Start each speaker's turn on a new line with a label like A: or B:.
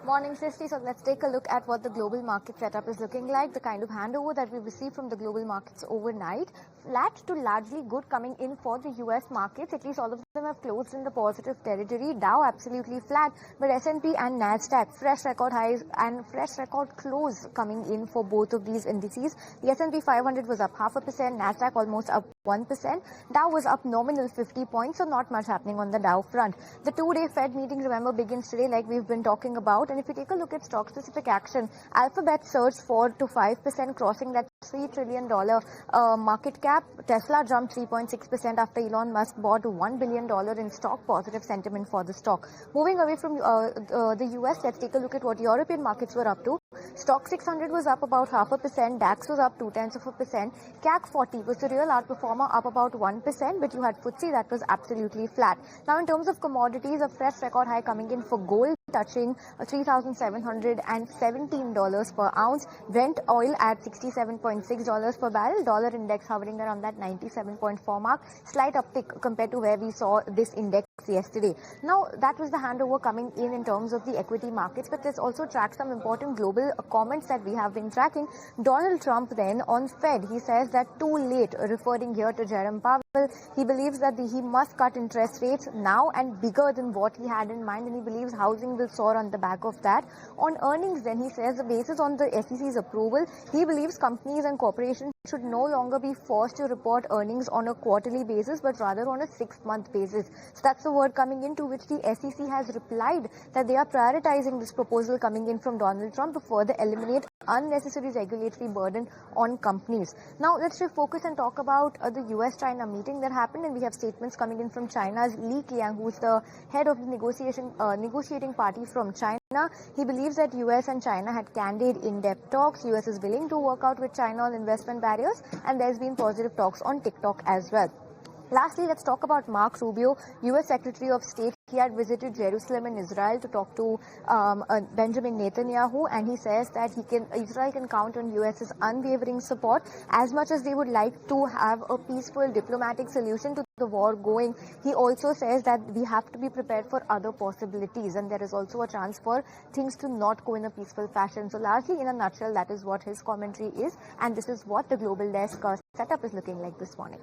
A: Morning, Srishti. So let's take a look at what the global market setup is looking like. The kind of handover that we received from the global markets overnight. Flat to largely good coming in for the US markets. At least all of them have closed in the positive territory. Dow absolutely flat, but S&P and Nasdaq fresh record highs and fresh record close coming in for both of these indices. The S&P 500 was up 0.5%, Nasdaq almost up 1%. Dow was up nominal 50 points, so not much happening on the Dow front. The two-day Fed meeting, remember, begins today like we've been talking about. And if you take a look at stock-specific action, Alphabet surged 4 to 5%, crossing that $3 trillion market cap. Tesla jumped 3.6% after Elon Musk bought $1 billion in stock. Positive sentiment for the stock. Moving away from the US, let's take a look at what European markets were up to. Stock 600 was up about 0.5%, DAX was up 0.2%, CAC 40 was the real outperformer, up about 1%, but you had FTSE that was absolutely flat. Now in terms of commodities, a fresh record high coming in for gold, touching $3,717 per ounce, Brent oil at $67.6 per barrel, dollar index hovering around that 97.4 mark, slight uptick compared to where we saw this index yesterday. Now that was the handover coming in terms of the equity markets, but let's also track some important global comments that we have been tracking. Donald Trump then on Fed, he says that too late, referring here to Jerome Powell. He believes that he must cut interest rates now and bigger than what he had in mind, and he believes housing will soar on the back of that. On earnings then, he says the basis on the SEC's approval, he believes companies and corporations should no longer be forced to report earnings on a quarterly basis, but rather on a 6-month basis. So that's the word coming in, to which the SEC has replied that they are prioritizing this proposal coming in from Donald Trump to further eliminate unnecessary regulatory burden on companies. Now let's shift focus and talk about the US-China meeting that happened, and we have statements coming in from China's Li Qiang, who is the head of the negotiating party from China. He believes that US and China had candid, in-depth talks. US is willing to work out with China on investment barriers, and there's been positive talks on TikTok as well. Lastly, let's talk about Mark Rubio, U.S. Secretary of State. He had visited Jerusalem and Israel to talk to Benjamin Netanyahu, and he says that Israel can count on U.S.'s unwavering support. As much as they would like to have a peaceful diplomatic solution to the war going, he also says that we have to be prepared for other possibilities, and there is also a chance for things to not go in a peaceful fashion. So largely, in a nutshell, that is what his commentary is, and this is what the global desk setup is looking like this morning.